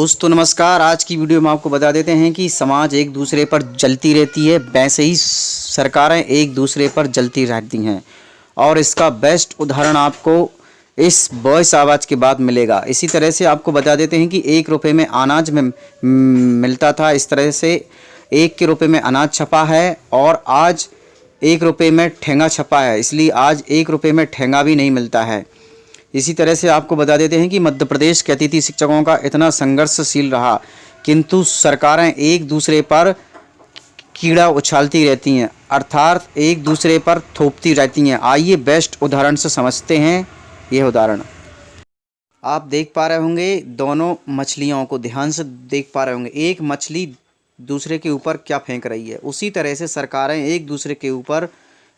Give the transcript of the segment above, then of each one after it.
दोस्तों नमस्कार। आज की वीडियो में आपको बता देते हैं कि समाज एक दूसरे पर जलती रहती है, वैसे ही सरकारें एक दूसरे पर जलती रहती हैं और इसका बेस्ट उदाहरण आपको इस वॉइस आवाज़ के बाद मिलेगा। इसी तरह से आपको बता देते हैं कि 1 रुपये में अनाज में मिलता था, इस तरह से 1 के रुपये में अनाज छपा है और आज 1 रुपये में ठेंगा छपा है, इसलिए आज 1 रुपये में ठेंगा भी नहीं मिलता है। इसी तरह से आपको बता देते हैं कि मध्य प्रदेश के अतिथि शिक्षकों का इतना संघर्षशील रहा, किंतु सरकारें एक दूसरे पर कीड़ा उछालती रहती हैं, अर्थात एक दूसरे पर थोपती रहती हैं। आइए बेस्ट उदाहरण से समझते हैं यह उदाहरण। आप देख पा रहे होंगे, दोनों मछलियों को ध्यान से देख पा रहे होंगे। एक मछली दूसरे के ऊपर क्या फेंक रही है। उसी तरह से सरकारें एक दूसरे के ऊपर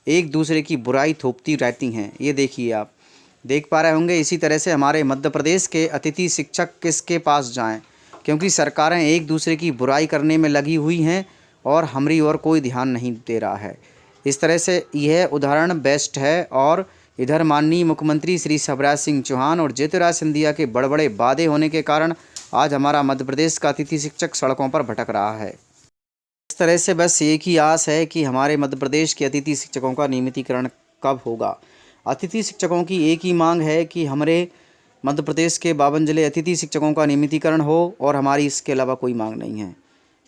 एक दूसरे की बुराई थोपती रहती हैं। ये देखिए, आप देख पा रहे होंगे। इसी तरह से हमारे मध्य प्रदेश के अतिथि शिक्षक किसके पास जाएं, क्योंकि सरकारें एक दूसरे की बुराई करने में लगी हुई हैं और हमारी ओर कोई ध्यान नहीं दे रहा है। इस तरह से यह उदाहरण बेस्ट है। और इधर माननीय मुख्यमंत्री श्री शिवराज सिंह चौहान और ज्योतिराज सिंधिया के बड़े बड़े वादे होने के कारण आज हमारा मध्य प्रदेश का अतिथि शिक्षक सड़कों पर भटक रहा है। इस तरह से बस एक ही आस है कि हमारे मध्य प्रदेश के अतिथि शिक्षकों का नियमितीकरण कब होगा। अतिथि शिक्षकों की एक ही मांग है कि हमारे मध्य प्रदेश के 52 जिले अतिथि शिक्षकों का नियमितीकरण हो और हमारी इसके अलावा कोई मांग नहीं है।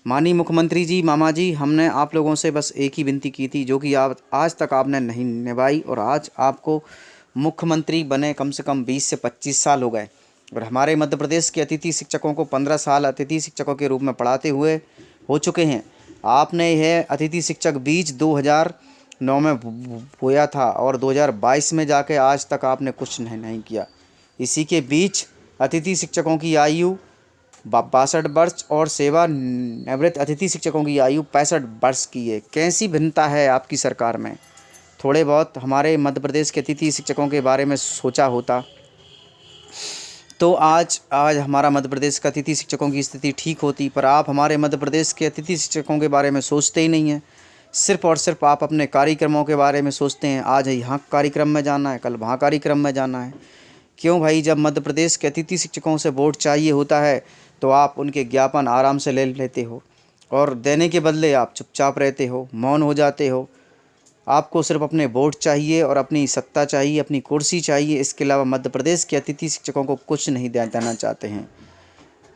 माननीय मुख्यमंत्री जी, मामा जी, हमने आप लोगों से बस एक ही विनती की थी, जो कि आप आज तक आपने नहीं निभाई और आज आपको मुख्यमंत्री बने कम से कम 20 से 25 साल हो गए और हमारे मध्य प्रदेश के अतिथि शिक्षकों को 15 साल अतिथि शिक्षकों के रूप में पढ़ाते हुए हो चुके हैं। आपने यह अतिथि शिक्षक बीज 2009 में बोया था और 2022 में जाके आज तक आपने कुछ नहीं किया। इसी के बीच अतिथि शिक्षकों की आयु 62 वर्ष और सेवानिवृत्त अतिथि शिक्षकों की आयु 65 वर्ष की है। कैसी भिन्नता है आपकी सरकार में। थोड़े बहुत हमारे मध्य प्रदेश के अतिथि शिक्षकों के बारे में सोचा होता तो आज हमारा मध्य प्रदेश का अतिथि शिक्षकों की स्थिति ठीक होती, पर आप हमारे मध्य प्रदेश के अतिथि शिक्षकों के बारे में सोचते ही नहीं हैं। सिर्फ और सिर्फ आप अपने कार्यक्रमों के बारे में सोचते हैं, आज यहाँ कार्यक्रम में जाना है, कल वहाँ कार्यक्रम में जाना है। क्यों भाई, जब मध्य प्रदेश के अतिथि शिक्षकों से वोट चाहिए होता है तो आप उनके ज्ञापन आराम से ले लेते हो और देने के बदले आप चुपचाप रहते हो, मौन हो जाते हो। आपको सिर्फ अपने वोट चाहिए और अपनी सत्ता चाहिए, अपनी कुर्सी चाहिए, इसके अलावा मध्य प्रदेश के अतिथि शिक्षकों को कुछ नहीं देना चाहते हैं।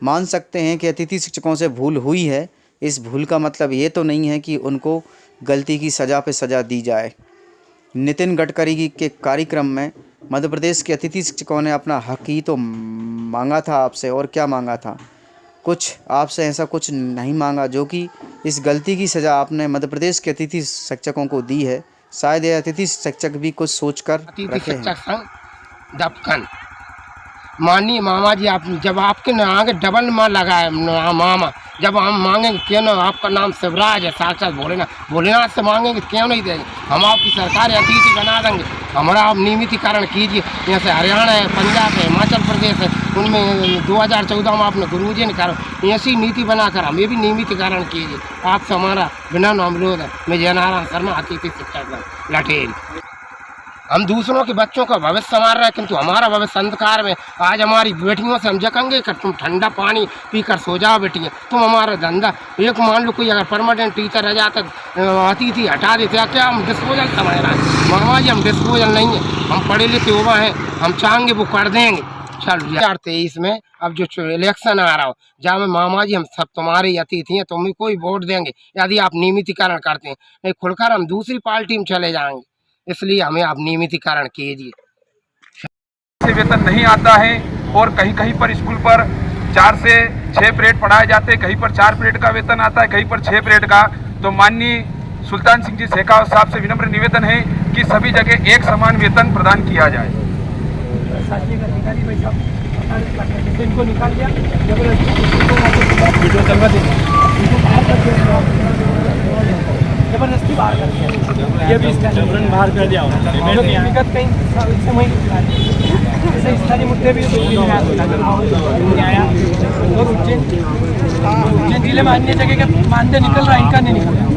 मान सकते हैं कि अतिथि शिक्षकों से भूल हुई है, इस भूल का मतलब ये तो नहीं है कि उनको गलती की सज़ा पे सज़ा दी जाए। नितिन गडकरी के कार्यक्रम में मध्य प्रदेश के अतिथि शिक्षकों ने अपना हक ही तो मांगा था आपसे, और क्या मांगा था। कुछ आपसे ऐसा कुछ नहीं मांगा जो कि इस गलती की सज़ा आपने मध्य प्रदेश के अतिथि शिक्षकों को दी है। शायद ये अतिथि शिक्षक भी कुछ सोचकर रखे हैं। माननीय मामा जी, आप जब आपके आगे डबल माँ लगाए मामा, जब हम मांगेंगे क्यों ना, आपका नाम शिवराज है, साक्षात भोलेनाथ से मांगेंगे क्यों नहीं देंगे। हम आपकी सरकार अतिथि बना देंगे। हमारा आप नियमितीकरण कीजिए। जैसे हरियाणा है, पंजाब है, हिमाचल प्रदेश है, उनमें 2014 में आपने गुरुजी ने कहा ऐसी नीति बनाकर हमें भी नियमितीकरण कीजिए। आपसे हमारा विनम्र अनुरोध है। मैं जयनारायण शर्मा, अतिथि शिक्षक लठेल। हम दूसरों के बच्चों का भविष्य संवार रहे हैं, किंतु हमारा भविष्य अंधकार में। आज हमारी बेटियों से हम जकेंगे कि तुम ठंडा पानी पीकर सो जाओ बेटियाँ, तुम हमारा धंधा। एक मान लो कोई अगर परमानेंट टीचर रह जाता, अतिथि हटा देते, क्या हम डिस्पोजल समझ रहे हैं। मामा जी, हम डिस्पोजल नहीं है, हम पढ़े लिखे हुआ हैं, हम चाहेंगे वो कर देंगे। चल 2023 में अब जो इलेक्शन आ रहा हो, जहाँ में मामा जी हम सब तुम्हारे अतिथि हैं, तुम्हें कोई वोट देंगे यदि आप नियमितीकरण करते हैं। नहीं खुलकर हम दूसरी पार्टी में चले जाएंगे, इसलिए हमें आप नियमितीकरण कीजिए। वेतन नहीं आता है और कहीं कहीं पर स्कूल पर 4 से 6 पीरियड पढ़ाए जाते हैं, कहीं पर 4 पीरियड का वेतन आता है, कहीं पर 6 पीरियड का। तो माननीय सुल्तान सिंह जी शेखावत साहब से विनम्र निवेदन है कि सभी जगह एक समान वेतन प्रदान किया जाए। जबरदस्ती बाहर कर दिया, ये भी जबरन बाहर कर दिया। विगत कई समय जैसे स्थानीय मुद्दे भी आया और उज्जैन जिले में अन्य जगह के मानदेय निकल रहा है, इनका नहीं निकल रहा।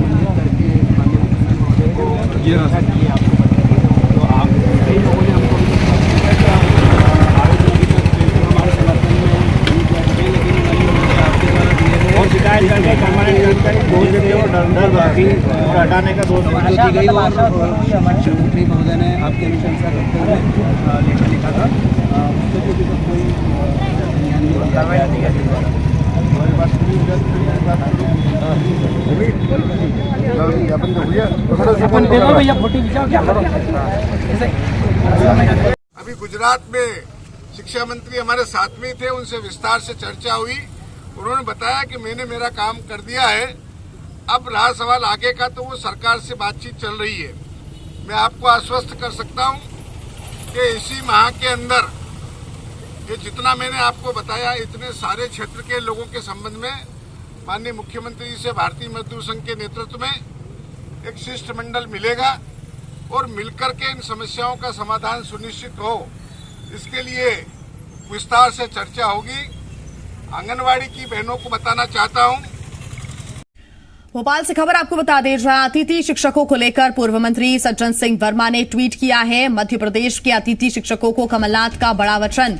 डर बाकी और हटाने का दो की गई और श्री मुख्यमंत्री महोदय ने आपके अनुशंसा करते हुए लेटर लिखा था उससे भी कोई ध्यान नहीं दिया अभी गुजरात में शिक्षा मंत्री हमारे साथ में थे, उनसे विस्तार से चर्चा हुई। उन्होंने बताया कि मैंने मेरा काम कर दिया है, अब रहा सवाल आगे का, तो वो सरकार से बातचीत चल रही है। मैं आपको आश्वस्त कर सकता हूं कि इसी माह के अंदर ये जितना मैंने आपको बताया, इतने सारे क्षेत्र के लोगों के संबंध में माननीय मुख्यमंत्री जी से भारतीय मजदूर संघ के नेतृत्व में एक शिष्टमंडल मिलेगा और मिलकर के इन समस्याओं का समाधान सुनिश्चित हो, इसके लिए विस्तार से चर्चा होगी। आंगनवाड़ी की बहनों को बताना चाहता हूं। भोपाल से खबर आपको बता दें, जहां अतिथि शिक्षकों को लेकर पूर्व मंत्री सज्जन सिंह वर्मा ने ट्वीट किया है। मध्य प्रदेश के अतिथि शिक्षकों को कमलनाथ का बड़ा वचन,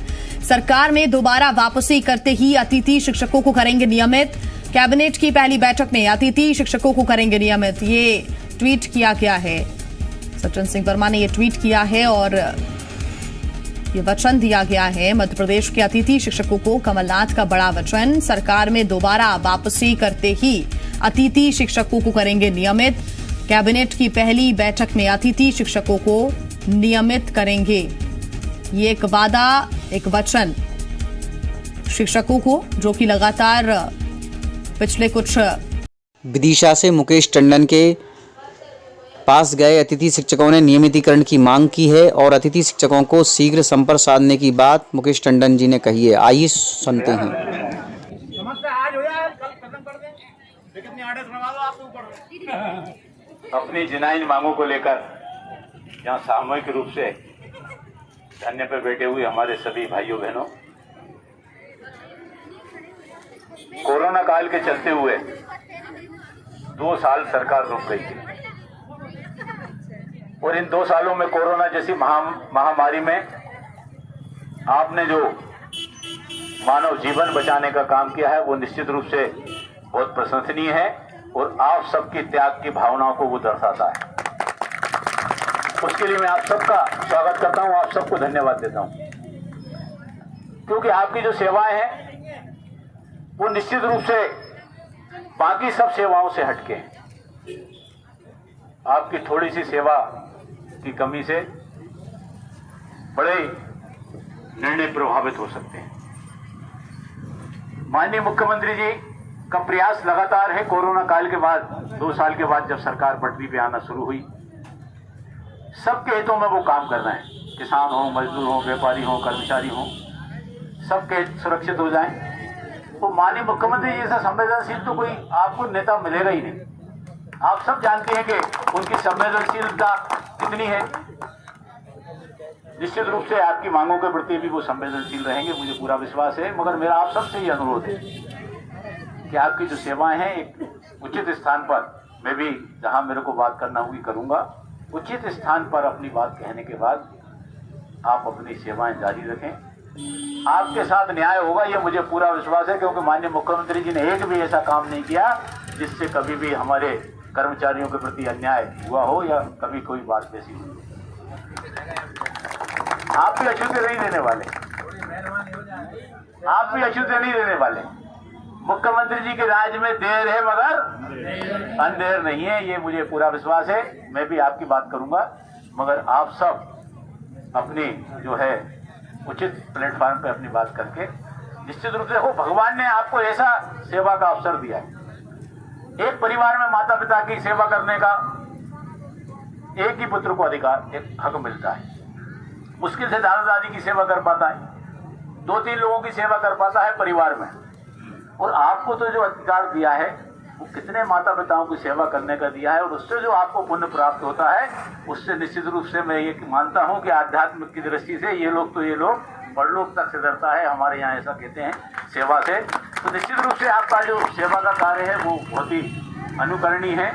सरकार में दोबारा वापसी करते ही अतिथि शिक्षकों को करेंगे नियमित। कैबिनेट की पहली बैठक में अतिथि शिक्षकों को करेंगे नियमित, ये ट्वीट किया गया है। सज्जन सिंह वर्मा ने ये ट्वीट किया है और ये वचन दिया गया है। मध्य प्रदेश के अतिथि शिक्षकों को कमलनाथ का बड़ा वचन, सरकार में दोबारा वापसी करते ही अतिथि शिक्षकों को करेंगे नियमित। कैबिनेट की पहली बैठक में अतिथि शिक्षकों को नियमित करेंगे। ये एक वादा, एक वचन शिक्षकों को, जो कि लगातार पिछले कुछ विदिशा से मुकेश टंडन के पास गए अतिथि शिक्षकों ने नियमितीकरण की मांग की है और अतिथि शिक्षकों को शीघ्र संपर्क साधने की बात मुकेश टंडन जी ने कही है। आइए सुनते हैं। अपनी जिनाइन मांगों को लेकर यहाँ सामूहिक रूप से धरने पर बैठे हुए हमारे सभी भाइयों बहनों, कोरोना काल के चलते हुए 2 साल सरकार रुक गई थी और इन 2 सालों में कोरोना जैसी महामारी में आपने जो मानव जीवन बचाने का काम किया है वो निश्चित रूप से बहुत प्रशंसनीय है और आप सबकी त्याग की भावनाओं को वो दर्शाता है। उसके लिए मैं आप सबका स्वागत करता हूं, आप सबको धन्यवाद देता हूं, क्योंकि आपकी जो सेवाएं हैं वो निश्चित रूप से बाकी सब सेवाओं से हटके हैं। आपकी थोड़ी सी सेवा की कमी से बड़े निर्णय प्रभावित हो सकते हैं। माननीय मुख्यमंत्री जी का प्रयास लगातार है। कोरोना काल के बाद 2 साल के बाद जब सरकार पटरी पे आना शुरू हुई, सबके हितों में वो काम कर रहे हैं। किसान हो, मजदूर हो, व्यापारी हो, कर्मचारी हो, सबके हित सुरक्षित हो जाएं। तो माननीय मुख्यमंत्री जी जैसा संवेदनशील तो कोई आपको नेता मिलेगा ही नहीं। आप सब जानते हैं कि उनकी संवेदनशीलता कितनी है। निश्चित रूप से आपकी मांगों के प्रति भी वो संवेदनशील रहेंगे, मुझे पूरा विश्वास है। मगर मेरा आप सबसे ये अनुरोध है कि आपकी जो सेवाएं हैं एक उचित स्थान पर, मैं भी जहां मेरे को बात करना होगी करूंगा, उचित स्थान पर अपनी बात कहने के बाद आप अपनी सेवाएं जारी रखें। आपके साथ न्याय होगा, ये मुझे पूरा विश्वास है, क्योंकि माननीय मुख्यमंत्री जी ने एक भी ऐसा काम नहीं किया जिससे कभी भी हमारे कर्मचारियों के प्रति अन्याय हुआ हो या कभी कोई बात ऐसी हुई। आप भी अछूते नहीं देने वाले, आप भी अछूते नहीं देने वाले। मुख्यमंत्री जी के राज में देर है मगर अंधेर नहीं है, ये मुझे पूरा विश्वास है। मैं भी आपकी बात करूंगा, मगर आप सब अपनी जो है उचित प्लेटफॉर्म पे अपनी बात करके निश्चित रूप से, भगवान ने आपको ऐसा सेवा का अवसर दिया है। एक परिवार में माता पिता की सेवा करने का एक ही पुत्र को अधिकार, एक हक मिलता है। मुश्किल से दादा दादी की सेवा कर पाता है, 2-3 लोगों की सेवा कर पाता है परिवार में। और आपको तो जो अधिकार दिया है वो कितने माता पिताओं की सेवा करने का दिया है, और उससे जो आपको पुण्य प्राप्त होता है उससे निश्चित रूप से मैं ये मानता हूँ कि आध्यात्म की दृष्टि से ये लोग परलोक तक से डरता है, हमारे यहाँ ऐसा कहते हैं, सेवा से। तो निश्चित रूप से आपका जो सेवा का कार्य है वो बहुत ही अनुकरणीय है।